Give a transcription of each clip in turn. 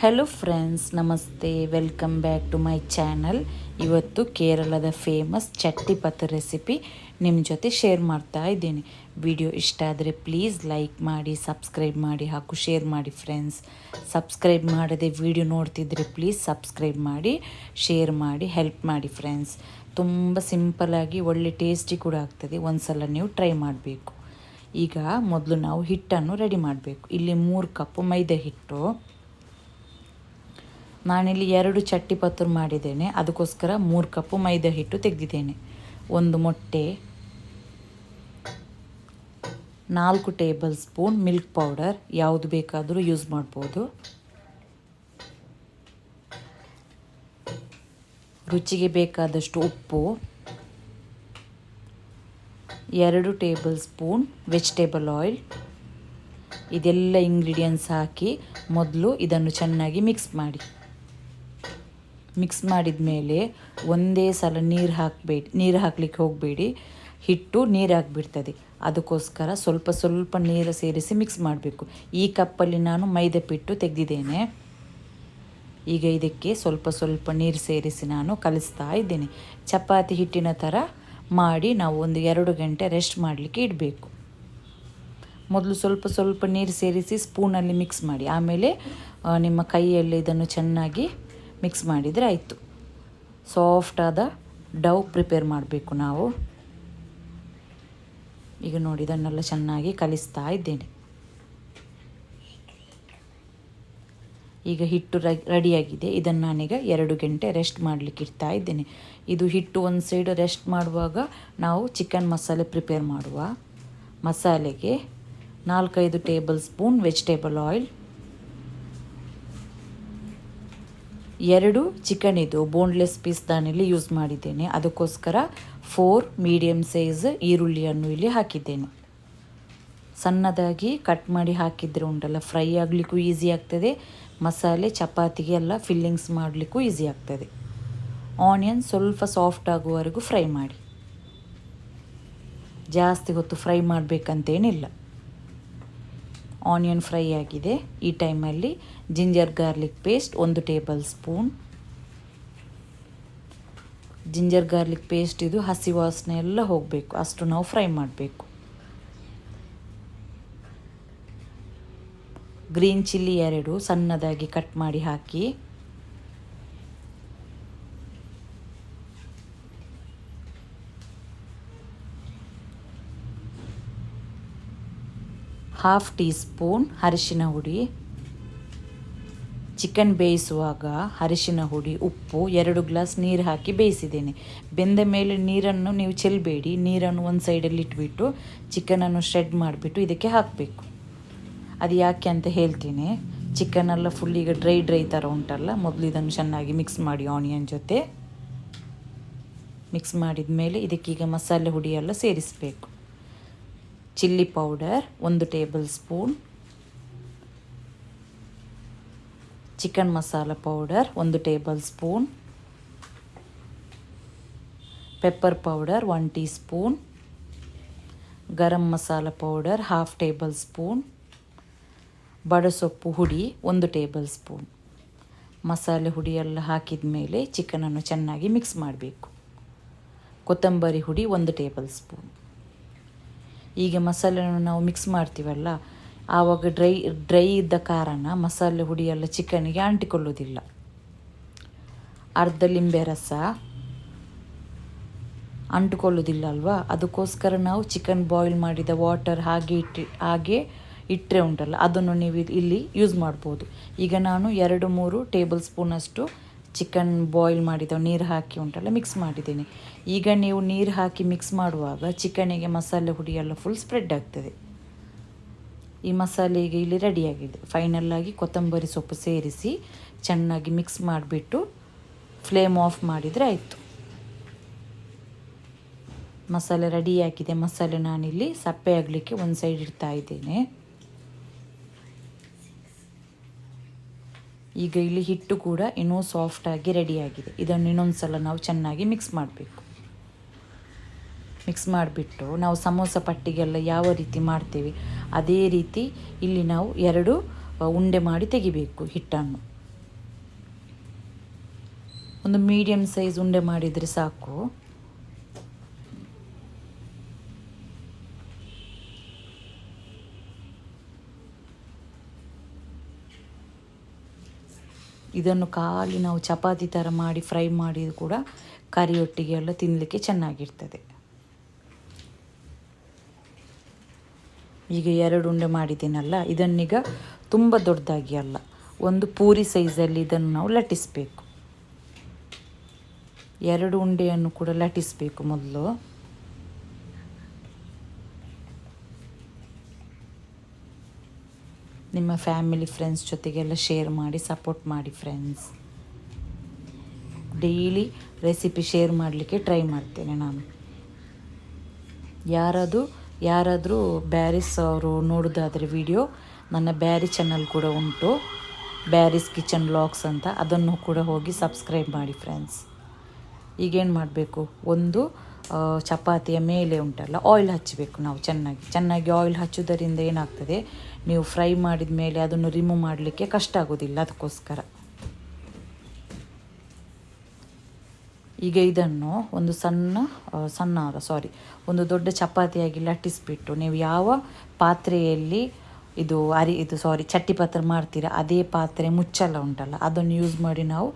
Hello friends, ನಮಸ್ತೆ. Welcome back to my channel. ಇವತ್ತು ಕೇರಳದ ಫೇಮಸ್ ಚಟ್ಟಿಪತ್ತು ರೆಸಿಪಿ ನಿಮ್ಮ ಜೊತೆ ಶೇರ್ ಮಾಡ್ತಾ ಇದ್ದೀನಿ. ವಿಡಿಯೋ ಇಷ್ಟ ಆದರೆ ಪ್ಲೀಸ್ ಲೈಕ್ ಮಾಡಿ, ಸಬ್ಸ್ಕ್ರೈಬ್ ಮಾಡಿ ಹಾಗೂ ಶೇರ್ ಮಾಡಿ ಫ್ರೆಂಡ್ಸ್. ಸಬ್ಸ್ಕ್ರೈಬ್ ಮಾಡದೆ ವಿಡಿಯೋ ನೋಡ್ತಿದ್ರೆ ಪ್ಲೀಸ್ ಸಬ್ಸ್ಕ್ರೈಬ್ ಮಾಡಿ, ಶೇರ್ ಮಾಡಿ, ಹೆಲ್ಪ್ ಮಾಡಿ ಫ್ರೆಂಡ್ಸ್. ತುಂಬ ಸಿಂಪಲ್ಲಾಗಿ ಒಳ್ಳೆ ಟೇಸ್ಟಿ ಕೂಡ ಆಗ್ತದೆ. ಒಂದು ಸಲ ನೀವು ಟ್ರೈ ಮಾಡಬೇಕು. ಈಗ ಮೊದಲು ನಾವು ಹಿಟ್ಟನ್ನು ರೆಡಿ ಮಾಡಬೇಕು. ಇಲ್ಲಿ 3 ಕಪ್ ಮೈದಾ ಹಿಟ್ಟು. ನಾನಿಲ್ಲಿ 2 ಚಟ್ಟಿಪತ್ತು ಮಾಡಿದ್ದೇನೆ, ಅದಕ್ಕೋಸ್ಕರ 3 ಕಪ್ಪು ಮೈದಾ ಹಿಟ್ಟು ತೆಗೆದಿದ್ದೇನೆ. 1 ಮೊಟ್ಟೆ, 4 ಟೇಬಲ್ ಸ್ಪೂನ್ ಮಿಲ್ಕ್ ಪೌಡರ್, ಯಾವುದು ಬೇಕಾದರೂ ಯೂಸ್ ಮಾಡ್ಬೋದು. ರುಚಿಗೆ ಬೇಕಾದಷ್ಟು ಉಪ್ಪು, 2 ಟೇಬಲ್ ಸ್ಪೂನ್ ವೆಜಿಟೇಬಲ್ ಆಯಿಲ್. ಇದೆಲ್ಲ ಇಂಗ್ರೀಡಿಯೆಂಟ್ಸ್ ಹಾಕಿ ಮೊದಲು ಇದನ್ನು ಚೆನ್ನಾಗಿ ಮಿಕ್ಸ್ ಮಾಡಿ. ಮಿಕ್ಸ್ ಮಾಡಿದ ಮೇಲೆ ಒಂದೇ ಸಲ ನೀರು ಹಾಕಲಿಕ್ಕೆ ಹೋಗಬೇಡಿ. ಹಿಟ್ಟು ನೀರು ಹಾಕಿಬಿಡ್ತದೆ. ಅದಕ್ಕೋಸ್ಕರ ಸ್ವಲ್ಪ ಸ್ವಲ್ಪ ನೀರು ಸೇರಿಸಿ ಮಿಕ್ಸ್ ಮಾಡಬೇಕು. ಈ ಕಪ್ಪಲ್ಲಿ ನಾನು ಮೈದಾ ಹಿಟ್ಟು ತೆಗೆದಿದ್ದೇನೆ. ಈಗ ಇದಕ್ಕೆ ಸ್ವಲ್ಪ ಸ್ವಲ್ಪ ನೀರು ಸೇರಿಸಿ ನಾನು ಕಲಿಸ್ತಾ ಇದ್ದೇನೆ. ಚಪಾತಿ ಹಿಟ್ಟಿನ ಥರ ಮಾಡಿ ನಾವು ಒಂದು 2 ಗಂಟೆ ರೆಸ್ಟ್ ಮಾಡಲಿಕ್ಕೆ ಇಡಬೇಕು. ಮೊದಲು ಸ್ವಲ್ಪ ಸ್ವಲ್ಪ ನೀರು ಸೇರಿಸಿ ಸ್ಪೂನಲ್ಲಿ ಮಿಕ್ಸ್ ಮಾಡಿ, ಆಮೇಲೆ ನಿಮ್ಮ ಕೈಯಲ್ಲಿ ಇದನ್ನು ಚೆನ್ನಾಗಿ ಮಿಕ್ಸ್ ಮಾಡಿದರೆ ಆಯಿತು. ಸಾಫ್ಟಾದ ಡವ್ ಪ್ರಿಪೇರ್ ಮಾಡಬೇಕು ನಾವು. ಈಗ ನೋಡಿ, ಇದನ್ನೆಲ್ಲ ಚೆನ್ನಾಗಿ ಕಲಿಸ್ತಾ ಇದ್ದೇನೆ. ಈಗ ಹಿಟ್ಟು ರೆಡಿಯಾಗಿದೆ. ಇದನ್ನು ನಾನೀಗ 2 ಗಂಟೆ ರೆಸ್ಟ್ ಮಾಡಲಿಕ್ಕೆ ಇಡ್ತಾ ಇದ್ದೇನೆ. ಇದು ಹಿಟ್ಟು ಒಂದು ಸೈಡ್ ರೆಸ್ಟ್ ಮಾಡುವಾಗ ನಾವು ಚಿಕನ್ ಮಸಾಲೆ ಪ್ರಿಪೇರ್ ಮಾಡುವ. ಮಸಾಲೆಗೆ 4-5 table spoon vegetable oil, 2 chicken ಇದು ಬೋನ್ಲೆಸ್ ಪೀಸ್ ನಾನಿಲ್ಲಿ ಯೂಸ್ ಮಾಡಿದ್ದೇನೆ. ಅದಕ್ಕೋಸ್ಕರ 4 ಮೀಡಿಯಮ್ ಸೈಜ್ ಈರುಳ್ಳಿಯನ್ನು ಇಲ್ಲಿ ಹಾಕಿದ್ದೇನೆ. ಸಣ್ಣದಾಗಿ ಕಟ್ ಮಾಡಿ ಹಾಕಿದರೆ ಉಂಟಲ್ಲ, ಫ್ರೈ ಆಗಲಿಕ್ಕೂ ಈಸಿ ಆಗ್ತದೆ, ಮಸಾಲೆ ಚಪಾತಿಗೆ ಎಲ್ಲ ಫಿಲ್ಲಿಂಗ್ಸ್ ಮಾಡಲಿಕ್ಕೂ ಈಸಿ ಆಗ್ತದೆ. ಆನಿಯನ್ ಸ್ವಲ್ಪ ಸಾಫ್ಟ್ ಆಗುವವರೆಗೂ ಫ್ರೈ ಮಾಡಿ. ಜಾಸ್ತಿ ಹೊತ್ತು ಫ್ರೈ ಮಾಡಬೇಕಂತೇನಿಲ್ಲ. ಆನಿಯನ್ ಫ್ರೈ ಆಗಿದೆ. ಈ ಟೈಮಲ್ಲಿ ginger garlic paste 1 table spoon. Ginger garlic paste ಇದು ಹಸಿ ವಾಸನೆ ಎಲ್ಲ ಹೋಗಬೇಕು, ಅಷ್ಟು ನಾವು ಫ್ರೈ ಮಾಡಬೇಕು. ಗ್ರೀನ್ ಚಿಲ್ಲಿ 2 ಸಣ್ಣದಾಗಿ ಕಟ್ ಮಾಡಿ ಹಾಕಿ. ½ ಟೀ ಸ್ಪೂನ್ ಅರಿಶಿನ ಹುಡಿ. ಚಿಕನ್ ಬೇಯಿಸುವಾಗ ಅರಿಶಿನ ಹುಡಿ, ಉಪ್ಪು, 2 ಗ್ಲಾಸ್ ನೀರು ಹಾಕಿ ಬೇಯಿಸಿದ್ದೇನೆ. ಬೆಂದ ಮೇಲೆ ನೀರನ್ನು ನೀವು ಚೆಲ್ಲಬೇಡಿ. ನೀರನ್ನು ಒಂದು ಸೈಡಲ್ಲಿ ಇಟ್ಬಿಟ್ಟು ಚಿಕನನ್ನು ಶ್ರೆಡ್ ಮಾಡಿಬಿಟ್ಟು ಇದಕ್ಕೆ ಹಾಕಬೇಕು. ಅದು ಯಾಕೆ ಅಂತ ಹೇಳ್ತೀನಿ. ಚಿಕನೆಲ್ಲ ಫುಲ್ ಈಗ ಡ್ರೈ ಥರ ಉಂಟಲ್ಲ, ಮೊದಲು ಇದನ್ನು ಚೆನ್ನಾಗಿ ಮಿಕ್ಸ್ ಮಾಡಿ ಆನಿಯನ್ ಜೊತೆ. ಮಿಕ್ಸ್ ಮಾಡಿದ ಮೇಲೆ ಇದಕ್ಕೀಗ ಮಸಾಲೆ ಹುಡಿ ಎಲ್ಲ ಸೇರಿಸಬೇಕು. Chilli powder 1 tablespoon, chicken masala powder 1 tablespoon, pepper powder 1 teaspoon, garam masala powder ½ tablespoon, ಬಡಸೊಪ್ಪು ಹುಡಿ 1 ಟೇಬಲ್ ಸ್ಪೂನ್. ಮಸಾಲೆ ಹುಡಿ ಎಲ್ಲ ಹಾಕಿದ ಮೇಲೆ ಚಿಕನನ್ನು ಚೆನ್ನಾಗಿ ಮಿಕ್ಸ್ ಮಾಡಬೇಕು. ಕೊತ್ತಂಬರಿ ಹುಡಿ 1 ಟೇಬಲ್ ಸ್ಪೂನ್. ಈಗ ಮಸಾಲೆಯನ್ನು ನಾವು ಮಿಕ್ಸ್ ಮಾಡ್ತೀವಲ್ಲ, ಆವಾಗ ಡ್ರೈ ಇದ್ದ ಕಾರಣ ಮಸಾಲೆ ಹುಡಿ ಎಲ್ಲ ಚಿಕನ್ನಿಗೆ ಅಂಟಿಕೊಳ್ಳೋದಿಲ್ಲ. ಅರ್ಧ ಲಿಂಬೆ ರಸ ಅಂಟಿಕೊಳ್ಳೋದಿಲ್ಲ ಅಲ್ವಾ, ಅದಕ್ಕೋಸ್ಕರ ನಾವು ಚಿಕನ್ ಬಾಯ್ಲ್ ಮಾಡಿದ ವಾಟರ್ ಹಾಗೆ ಇಟ್ಟರೆ ಉಂಟಲ್ಲ, ಅದನ್ನು ನೀವು ಇಲ್ಲಿ ಯೂಸ್ ಮಾಡ್ಬೋದು. ಈಗ ನಾನು 2-3 ಟೇಬಲ್ ಸ್ಪೂನಷ್ಟು ಚಿಕನ್ ಬಾಯ್ಲ್ ಮಾಡಿದ ನೀರು ಹಾಕಿ ಉಂಟಲ್ಲ ಮಿಕ್ಸ್ ಮಾಡಿದ್ದೇನೆ. ಈಗ ನೀವು ನೀರು ಹಾಕಿ ಮಿಕ್ಸ್ ಮಾಡುವಾಗ ಚಿಕನಿಗೆ ಮಸಾಲೆ ಹುಡಿ ಎಲ್ಲ ಫುಲ್ ಸ್ಪ್ರೆಡ್ ಆಗ್ತದೆ. ಈ ಮಸಾಲೆ ಈಗ ಇಲ್ಲಿ ರೆಡಿಯಾಗಿದೆ. ಫೈನಲ್ಲಾಗಿ ಕೊತ್ತಂಬರಿ ಸೊಪ್ಪು ಸೇರಿಸಿ ಚೆನ್ನಾಗಿ ಮಿಕ್ಸ್ ಮಾಡಿಬಿಟ್ಟು ಫ್ಲೇಮ್ ಆಫ್ ಮಾಡಿದರೆ ಆಯಿತು. ಮಸಾಲೆ ರೆಡಿಯಾಗಿದೆ. ಮಸಾಲೆ ನಾನಿಲ್ಲಿ ಸಪ್ಪೆ ಆಗಲಿಕ್ಕೆ ಒಂದು ಸೈಡ್ ಇಡ್ತಾ ಇದ್ದೇನೆ. ಈಗ ಇಲ್ಲಿ ಹಿಟ್ಟು ಕೂಡ ಇನ್ನೂ ಸಾಫ್ಟಾಗಿ ರೆಡಿಯಾಗಿದೆ. ಇದನ್ನು ಇನ್ನೊಂದು ಸಲ ನಾವು ಚೆನ್ನಾಗಿ ಮಿಕ್ಸ್ ಮಾಡಬೇಕು. ಮಿಕ್ಸ್ ಮಾಡಿಬಿಟ್ಟು ನಾವು ಸಮೋಸ ಪಟ್ಟಿಗೆಲ್ಲ ಯಾವ ರೀತಿ ಮಾಡ್ತೇವೆ ಅದೇ ರೀತಿ ಇಲ್ಲಿ ನಾವು 2 ಉಂಡೆ ಮಾಡಿ ತೆಗಿಬೇಕು ಹಿಟ್ಟನ್ನು. ಒಂದು ಮೀಡಿಯಮ್ ಸೈಜ್ ಉಂಡೆ ಮಾಡಿದರೆ ಸಾಕು. ಇದನ್ನು ಖಾಲಿ ನಾವು ಚಪಾತಿ ಥರ ಮಾಡಿ ಫ್ರೈ ಮಾಡಿ ಕೂಡ ಕರಿಯೊಟ್ಟಿಗೆ ಎಲ್ಲ ತಿನ್ನಲಿಕ್ಕೆ ಚೆನ್ನಾಗಿರ್ತದೆ. ಈಗ 2 ಉಂಡೆ ಮಾಡಿದ್ದೀನಲ್ಲ, ಇದನ್ನೀಗ ತುಂಬ ದೊಡ್ಡದಾಗಿ ಅಲ್ಲ, ಒಂದು ಪೂರಿ ಸೈಜಲ್ಲಿ ಇದನ್ನು ನಾವು ಲಟ್ಟಿಸಬೇಕು. 2 ಉಂಡೆಯನ್ನು ಕೂಡ ಲಟ್ಟಿಸಬೇಕು ಮೊದಲು. ನಿಮ್ಮ ಫ್ಯಾಮಿಲಿ ಫ್ರೆಂಡ್ಸ್ ಜೊತೆಗೆಲ್ಲ ಶೇರ್ ಮಾಡಿ ಸಪೋರ್ಟ್ ಮಾಡಿ ಫ್ರೆಂಡ್ಸ್. ಡೈಲಿ ರೆಸಿಪಿ ಶೇರ್ ಮಾಡಲಿಕ್ಕೆ ಟ್ರೈ ಮಾಡ್ತೇನೆ ನಾನು. ಯಾರಾದರೂ ಬ್ಯಾರಿಸ್ ಅವರು ನೋಡೋದಾದರೆ ವಿಡಿಯೋ, ನನ್ನ ಬ್ಯಾರಿ ಚಾನಲ್ ಕೂಡ ಉಂಟು, ಬ್ಯಾರಿಸ್ ಕಿಚನ್ ವ್ಲಾಗ್ಸ್ ಅಂತ, ಅದನ್ನು ಕೂಡ ಹೋಗಿ ಸಬ್ಸ್ಕ್ರೈಬ್ ಮಾಡಿ ಫ್ರೆಂಡ್ಸ್. ಈಗೇನು ಮಾಡಬೇಕು, ಒಂದು ಚಪಾತಿಯ ಮೇಲೆ ಉಂಟಲ್ಲ ಆಯಿಲ್ ಹಚ್ಚಬೇಕು ನಾವು ಚೆನ್ನಾಗಿ ಆಯಿಲ್ ಹಚ್ಚೋದರಿಂದ ಏನಾಗ್ತದೆ, ನೀವು ಫ್ರೈ ಮಾಡಿದ ಮೇಲೆ ಅದನ್ನು ರಿಮೂವ್ ಮಾಡಲಿಕ್ಕೆ ಕಷ್ಟ ಆಗೋದಿಲ್ಲ. ಅದಕ್ಕೋಸ್ಕರ ಈಗ ಇದನ್ನು ಒಂದು ಒಂದು ದೊಡ್ಡ ಚಪಾತಿಯಾಗಿ ಲಟ್ಟಿಸಿಬಿಟ್ಟು, ನೀವು ಯಾವ ಪಾತ್ರೆಯಲ್ಲಿ ಚಟ್ಟಿ ಪಾತ್ರೆ ಮಾಡ್ತೀರಾ ಅದೇ ಪಾತ್ರೆ ಮುಚ್ಚಲ್ಲ ಉಂಟಲ್ಲ, ಅದನ್ನು ಯೂಸ್ ಮಾಡಿ ನಾವು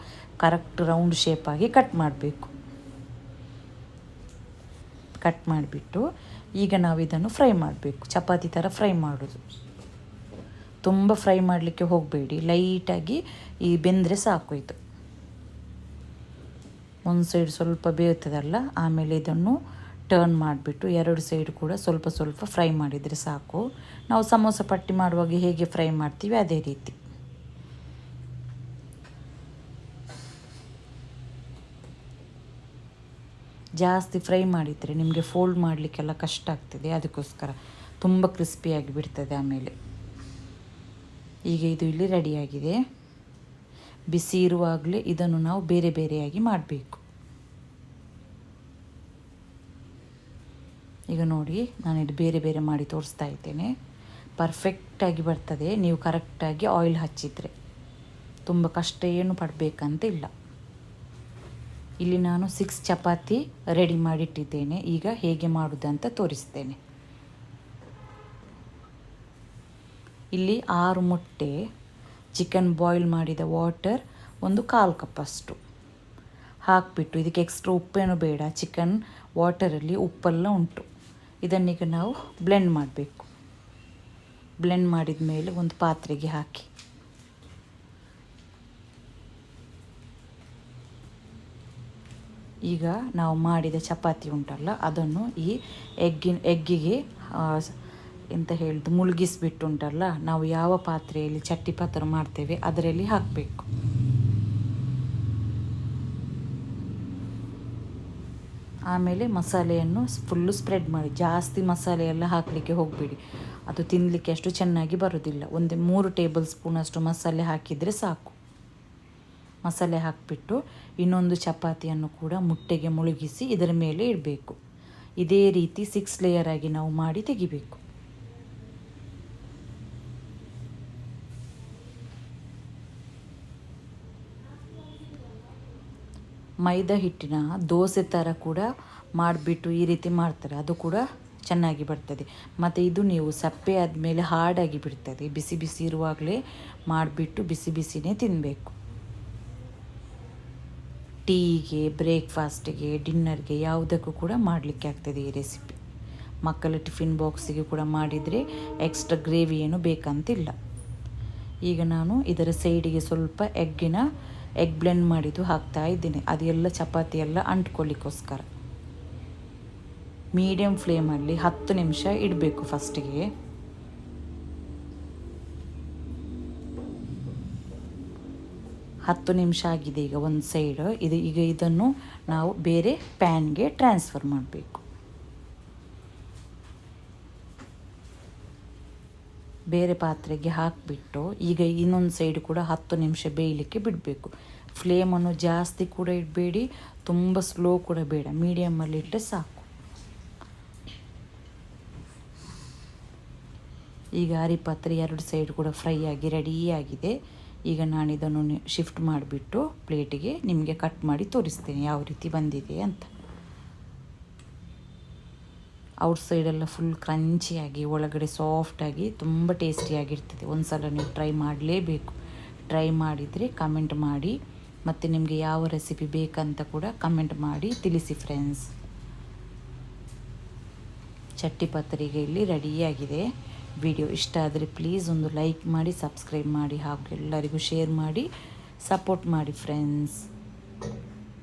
ಕರೆಕ್ಟ್ ರೌಂಡ್ ಶೇಪಾಗಿ ಕಟ್ ಮಾಡಬೇಕು. ಕಟ್ ಮಾಡಿಬಿಟ್ಟು ಈಗ ನಾವು ಇದನ್ನು ಫ್ರೈ ಮಾಡಬೇಕು, ಚಪಾತಿ ಥರ ಫ್ರೈ ಮಾಡೋದು. ತುಂಬ ಫ್ರೈ ಮಾಡಲಿಕ್ಕೆ ಹೋಗಬೇಡಿ, ಲೈಟಾಗಿ ಬೆಂದರೆ ಸಾಕು. ಇದು ಒಂದು ಸೈಡ್ ಸ್ವಲ್ಪ ಬೇಯ್ತದಲ್ಲ, ಆಮೇಲೆ ಇದನ್ನು ಟರ್ನ್ ಮಾಡಿಬಿಟ್ಟು 2 ಸೈಡ್ ಕೂಡ ಸ್ವಲ್ಪ ಸ್ವಲ್ಪ ಫ್ರೈ ಮಾಡಿದರೆ ಸಾಕು. ನಾವು ಸಮೋಸ ಪಟ್ಟಿ ಮಾಡುವಾಗ ಹೇಗೆ ಫ್ರೈ ಮಾಡ್ತೀವಿ ಅದೇ ರೀತಿ. ಜಾಸ್ತಿ ಫ್ರೈ ಮಾಡಿದರೆ ನಿಮಗೆ ಫೋಲ್ಡ್ ಮಾಡಲಿಕ್ಕೆಲ್ಲ ಕಷ್ಟ ಆಗ್ತದೆ, ಅದಕ್ಕೋಸ್ಕರ ತುಂಬ ಕ್ರಿಸ್ಪಿಯಾಗಿ ಬಿಡ್ತದೆ ಆಮೇಲೆ. ಈಗ ಇದು ಇಲ್ಲಿ ರೆಡಿಯಾಗಿದೆ. ಬಿಸಿ ಇರುವಾಗಲೇ ಇದನ್ನು ನಾವು ಬೇರೆ ಬೇರೆಯಾಗಿ ಮಾಡಬೇಕು. ಈಗ ನೋಡಿ, ನಾನಿದು ಬೇರೆ ಬೇರೆ ಮಾಡಿ ತೋರಿಸ್ತಾ ಇದ್ದೇನೆ. ಪರ್ಫೆಕ್ಟಾಗಿ ಬರ್ತದೆ ನೀವು ಕರೆಕ್ಟಾಗಿ ಆಯಿಲ್ ಹಚ್ಚಿದರೆ. ತುಂಬ ಕಷ್ಟ ಏನು ಪಡಬೇಕಂತ ಇಲ್ಲ. ಇಲ್ಲಿ ನಾನು 6 ಚಪಾತಿ ರೆಡಿ ಮಾಡಿಟ್ಟಿದ್ದೇನೆ. ಈಗ ಹೇಗೆ ಮಾಡೋದಂತ ತೋರಿಸ್ತೇನೆ. ಇಲ್ಲಿ 6 ಮೊಟ್ಟೆ, ಚಿಕನ್ ಬಾಯ್ಲ್ ಮಾಡಿದ ವಾಟರ್ ಒಂದು 1/4 ಕಪ್ಪಷ್ಟು ಹಾಕಿಬಿಟ್ಟು, ಇದಕ್ಕೆ ಎಕ್ಸ್ಟ್ರಾ ಉಪ್ಪೇನೂ ಬೇಡ, ಚಿಕನ್ ವಾಟರಲ್ಲಿ ಉಪ್ಪೆಲ್ಲ ಉಂಟು. ಇದನ್ನೀಗ ನಾವು ಬ್ಲೆಂಡ್ ಮಾಡಬೇಕು. ಬ್ಲೆಂಡ್ ಮಾಡಿದ ಮೇಲೆ ಒಂದು ಪಾತ್ರೆಗೆ ಹಾಕಿ, ಈಗ ನಾವು ಮಾಡಿದ ಚಪಾತಿ ಉಂಟಲ್ಲ ಅದನ್ನು ಈ ಎಗ್ಗಿಗೆ ಮುಳುಗಿಸ್ಬಿಟ್ಟು ಉಂಟಲ್ಲ, ನಾವು ಯಾವ ಪಾತ್ರೆಯಲ್ಲಿ ಚಟ್ಟಿ ಪಾತ್ರೆ ಮಾಡ್ತೇವೆ ಅದರಲ್ಲಿ ಹಾಕಬೇಕು. ಆಮೇಲೆ ಮಸಾಲೆಯನ್ನು ಫುಲ್ಲು ಸ್ಪ್ರೆಡ್ ಮಾಡಿ. ಜಾಸ್ತಿ ಮಸಾಲೆ ಎಲ್ಲ ಹಾಕಲಿಕ್ಕೆ ಹೋಗಬೇಡಿ, ಅದು ತಿನ್ನಲಿಕ್ಕೆ ಅಷ್ಟು ಚೆನ್ನಾಗಿ ಬರೋದಿಲ್ಲ. 3 ಟೇಬಲ್ ಸ್ಪೂನಷ್ಟು ಮಸಾಲೆ ಹಾಕಿದರೆ ಸಾಕು. ಮಸಾಲೆ ಹಾಕಿಬಿಟ್ಟು ಇನ್ನೊಂದು ಚಪಾತಿಯನ್ನು ಕೂಡ ಮುಟ್ಟೆಗೆ ಮುಳುಗಿಸಿ ಇದರ ಮೇಲೆ ಇಡಬೇಕು. ಇದೇ ರೀತಿ 6 ಲೇಯರ್ ಆಗಿ ನಾವು ಮಾಡಿ ತೆಗಿಬೇಕು. ಮೈದಾ ಹಿಟ್ಟಿನ ದೋಸೆ ಥರ ಕೂಡ ಮಾಡಿಬಿಟ್ಟು ಈ ರೀತಿ ಮಾಡ್ತಾರೆ, ಅದು ಕೂಡ ಚೆನ್ನಾಗಿ ಬರ್ತದೆ. ಮತ್ತು ಇದು ನೀವು ಸಪ್ಪೆ ಆದಮೇಲೆ ಹಾರ್ಡಾಗಿ ಬಿಡ್ತದೆ. ಬಿಸಿ ಬಿಸಿ ಇರುವಾಗಲೇ ಮಾಡಿಬಿಟ್ಟು ಬಿಸಿ ಬಿಸಿನೇ ತಿನ್ನಬೇಕು. ಟೀಗೆ, ಬ್ರೇಕ್ಫಾಸ್ಟಿಗೆ, ಡಿನ್ನರ್ಗೆ ಯಾವುದಕ್ಕೂ ಕೂಡ ಮಾಡಲಿಕ್ಕೆ ಆಗ್ತದೆ ಈ ರೆಸಿಪಿ. ಮಕ್ಕಳ ಟಿಫಿನ್ ಬಾಕ್ಸಿಗೆ ಕೂಡ ಮಾಡಿದರೆ ಎಕ್ಸ್ಟ್ರಾ ಗ್ರೇವಿ ಏನು ಬೇಕಂತಿಲ್ಲ. ಈಗ ನಾನು ಇದರ ಸೈಡಿಗೆ ಸ್ವಲ್ಪ ಎಗ್ ಬ್ಲೆಂಡ್ ಮಾಡಿದ್ದು ಹಾಕ್ತಾ ಇದ್ದೀನಿ. ಅದೆಲ್ಲ ಚಪಾತಿ ಎಲ್ಲ ಅಂಟ್ಕೊಳ್ಳಿಕ್ಕೋಸ್ಕರ. ಮೀಡಿಯಮ್ ಫ್ಲೇಮಲ್ಲಿ 10 ನಿಮಿಷ ಇಡಬೇಕು ಫಸ್ಟಿಗೆ. ಹತ್ತು ನಿಮಿಷ ಆಗಿದೆ. ಈಗ ಒಂದು ಸೈಡ್ ಈಗ ಇದನ್ನು ನಾವು ಬೇರೆ ಪ್ಯಾನ್ಗೆ ಟ್ರಾನ್ಸ್ಫರ್ ಮಾಡಬೇಕು. ಬೇರೆ ಪಾತ್ರೆಗೆ ಹಾಕಿಬಿಟ್ಟು ಈಗ ಇನ್ನೊಂದು ಸೈಡ್ ಕೂಡ 10 ನಿಮಿಷ ಬೇಯಲಿಕ್ಕೆ ಬಿಡಬೇಕು. ಫ್ಲೇಮನ್ನು ಜಾಸ್ತಿ ಕೂಡ ಇಡಬೇಡಿ, ತುಂಬ ಸ್ಲೋ ಕೂಡ ಬೇಡ, ಮೀಡಿಯಮಲ್ಲಿ ಇಟ್ಟರೆ ಸಾಕು. ಈಗ ಪಾತ್ರೆ 2 ಸೈಡ್ ಕೂಡ ಫ್ರೈ ಆಗಿ ರೆಡಿಯಾಗಿದೆ. ಈಗ ನಾನು ಇದನ್ನು ಶಿಫ್ಟ್ ಮಾಡಿಬಿಟ್ಟು ಪ್ಲೇಟಿಗೆ ನಿಮಗೆ ಕಟ್ ಮಾಡಿ ತೋರಿಸ್ತೇನೆ ಯಾವ ರೀತಿ ಬಂದಿದೆ ಅಂತ. ಔಟ್ಸೈಡೆಲ್ಲ ಫುಲ್ ಕ್ರಂಚಿಯಾಗಿ ಒಳಗಡೆ ಸಾಫ್ಟಾಗಿ ತುಂಬ ಟೇಸ್ಟಿಯಾಗಿರ್ತದೆ. ಒಂದು ಸಲ ನೀವು ಟ್ರೈ ಮಾಡಲೇಬೇಕು. ಟ್ರೈ ಮಾಡಿದರೆ ಕಮೆಂಟ್ ಮಾಡಿ, ಮತ್ತು ನಿಮಗೆ ಯಾವ ರೆಸಿಪಿ ಬೇಕಂತ ಕೂಡ ಕಮೆಂಟ್ ಮಾಡಿ ತಿಳಿಸಿ ಫ್ರೆಂಡ್ಸ್. ಚಟ್ಟಿ ಪತ್ರಿಗೆ ಇಲ್ಲಿ ರೆಡಿಯಾಗಿದೆ. ವಿಡಿಯೋ ಇಷ್ಟ ಆದರೆ ಪ್ಲೀಸ್ ಒಂದು ಲೈಕ್ ಮಾಡಿ, ಸಬ್ಸ್ಕ್ರೈಬ್ ಮಾಡಿ, ಹಾಗೂ ಎಲ್ಲರಿಗೂ ಶೇರ್ ಮಾಡಿ ಸಪೋರ್ಟ್ ಮಾಡಿ ಫ್ರೆಂಡ್ಸ್.